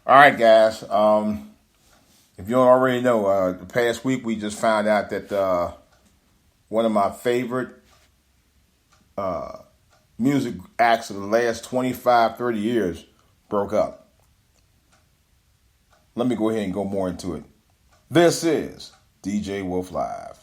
All right, guys. If you don't already know, the past week we just found out that one of my favorite music acts of the last 25, 30 years broke up. Let me go ahead and go more into it. This is DJ Wolf Live.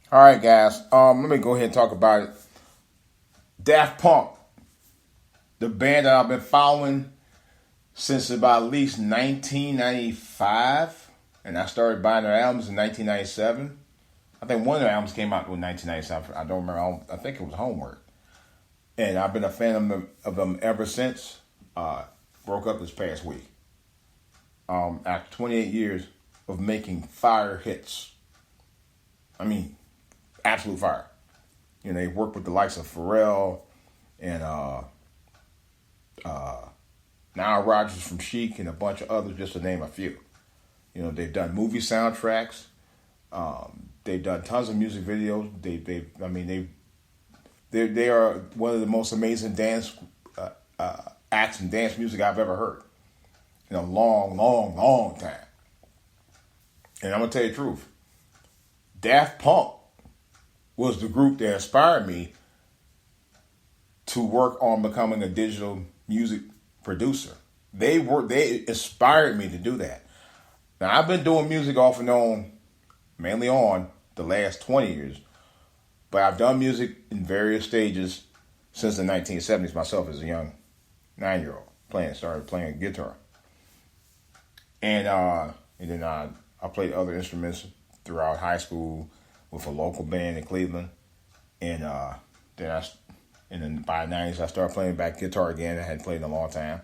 All right, guys. Let me go ahead and talk about it. DAFT PUNK, the band that I've been following since about at least 1995, and I started buying their albums in 1997. I think one of their albums came out in 1997. I don't remember. I think it was Homework, and I've been a fan of them ever since. Broke up this past week. After 28 years of making fire hits. I mean, absolute fire. You know, they worked with the likes of Pharrell and Nile Rodgers from Chic and a bunch of others, just to name a few. You know, they've done movie soundtracks. They've done tons of music videos. They are one of the most amazing dance acts and dance music I've ever heard in a long time. And I'm gonna tell you the truth. Daft Punk was the group that inspired me to work on becoming a digital music producer. They inspired me to do that. Now, I've been doing music off and on, mainly on the last 20 years, but I've done music in various stages since the 1970s myself as a young 9-year-old. Started playing guitar. And then I played other instruments throughout high school with a local band in Cleveland, and then by the 90s I started playing back guitar again. I hadn't played in a long time.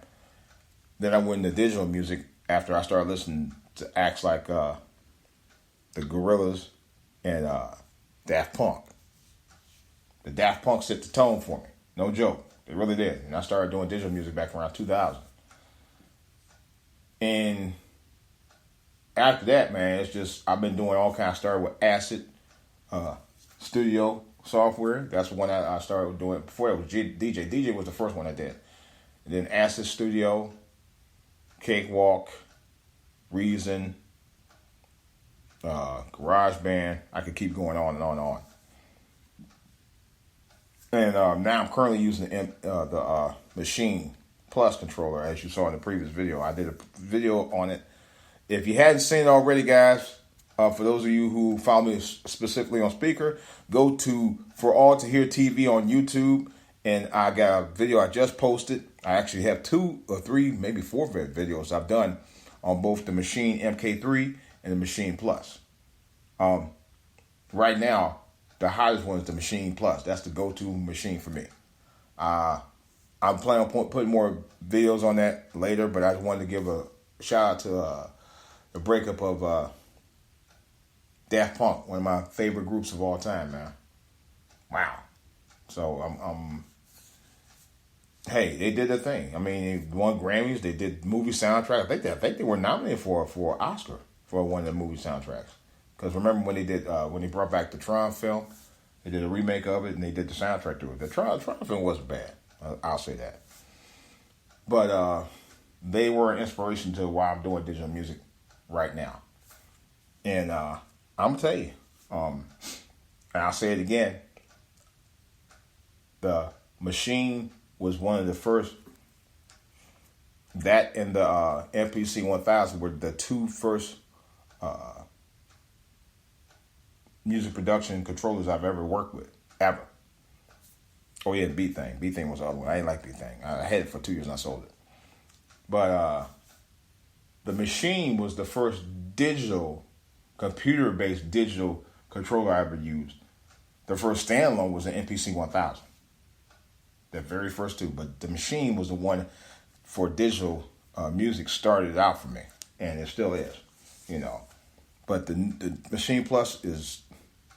Then I went into digital music after I started listening to acts like the Gorillaz and Daft Punk. The Daft Punk set the tone for me, no joke. They really did. And I started doing digital music back around 2000. And after that, man, it's just, I've been doing all kinds. I started with Acid Studio software. That's the one I started doing. Before it was DJ. DJ was the first one I did. And then Acid Studio, Cakewalk, Reason, GarageBand. I could keep going on and on and on. And now I'm currently using the Machine Plus controller, as you saw in the previous video. I did a video on it. If you hadn't seen it already, guys, for those of you who follow me specifically on speaker, go to For All to Hear TV on YouTube, and I got a video I just posted. I actually have 2 or 3, maybe 4 videos I've done on both the Machine MK3 and the Machine Plus. Right now, the hottest one is the Machine Plus. That's the go-to machine for me. I'm planning on putting more videos on that later, but I just wanted to give a shout out to the breakup of Daft Punk, one of my favorite groups of all time, man. Wow. So hey, they did their thing. I mean, they won Grammys. They did movie soundtrack. I think they were nominated for an Oscar for one of the movie soundtracks. Because remember when they brought back the Tron film, they did a remake of it and they did the soundtrack to it. The Tron film wasn't bad. I'll say that. But they were an inspiration to why I'm doing digital music right now. And I'm going to tell you, and I'll say it again, the Machine was one of the first, that and the MPC 1000 were the 2 first music production controllers I've ever worked with, ever. Oh yeah, the Beat Thing. Beat Thing was the other one. I didn't like Beat Thing. I had it for 2 years and I sold it. But the Machine was the first computer-based digital controller I ever used. The first standalone was an MPC 1000. The very first 2. But the Machine was the one for digital music started out for me. And it still is, you know. But the Machine Plus is,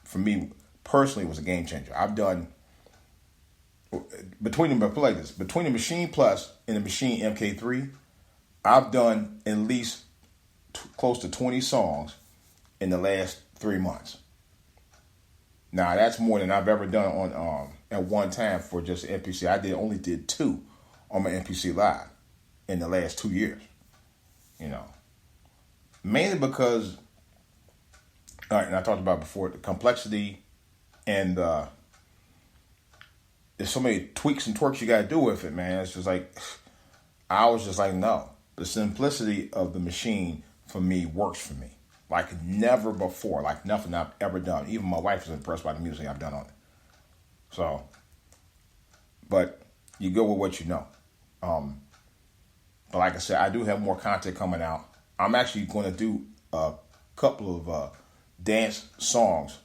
for me personally, was a game changer. I've done between the Machine Plus and the Machine MK3, I've done at least close to 20 songs in the last 3 months. Now that's more than I've ever done on at one time for just MPC. I only did 2 on my MPC Live in the last 2 years. Mainly because, all right, and I talked about before, the complexity and there's so many tweaks and twerks you got to do with it, man. It's just like, I was just like, no. The simplicity of the machine, for me, works for me. Like never before. Like nothing I've ever done. Even my wife is impressed by the music I've done on it. So, but you go with what you know. But like I said, I do have more content coming out. I'm actually going to do a couple of dance songs.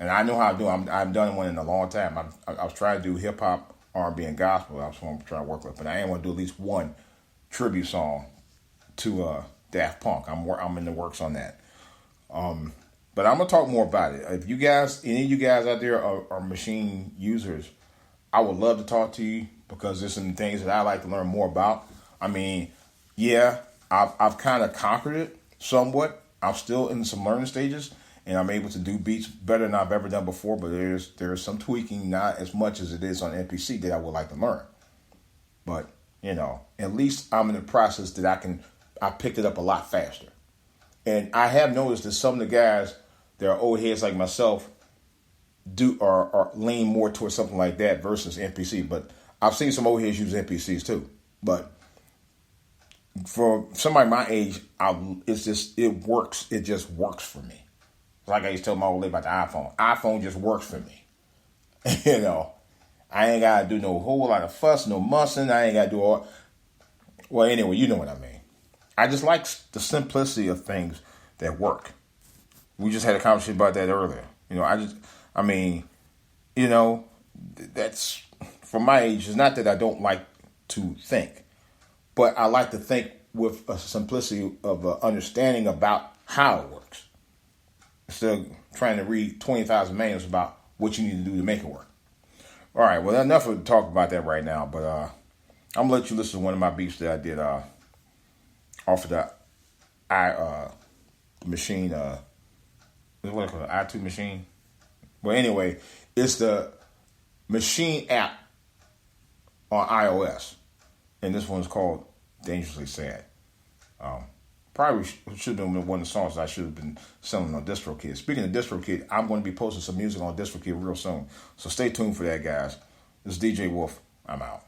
And I know how to do it. I've done one in a long time. I was trying to do hip hop, R&B, and gospel. That's what I'm trying to work with. But I am going to do at least one tribute song to Daft Punk. I'm in the works on that. But I'm going to talk more about it. If you guys, any of you guys out there are machine users, I would love to talk to you because there's some things that I like to learn more about. I mean, yeah, I've kind of conquered it somewhat. I'm still in some learning stages, and I'm able to do beats better than I've ever done before, but there's some tweaking, not as much as it is on NPC, that I would like to learn. But, at least I'm in the process that I picked it up a lot faster. And I have noticed that some of the guys that are old heads like myself do or lean more towards something like that versus NPC. But I've seen some old heads use NPCs too. But for somebody my age, it works. It just works for me. Like I used to tell my old lady about the iPhone. iPhone just works for me. I ain't got to do no whole lot of fuss, no mussing. I ain't got to do all. Well, anyway, you know what I mean. I just like the simplicity of things that work. We just had a conversation about that earlier. That's, for my age, it's not that I don't like to think, but I like to think with a simplicity of understanding about how it works, instead of trying to read 20,000 manuals about what you need to do to make it work. All right, well, enough of talk about that right now, but I'm going to let you listen to one of my beats that I did off of the machine, what I call it, i2 machine. Well, anyway, it's the machine app on iOS, and this one's called Dangerously Sad. Probably should have been one of the songs I should have been selling on DistroKid. Speaking of DistroKid, I'm going to be posting some music on DistroKid real soon, so stay tuned for that, guys. This is DJ Wolf. I'm out.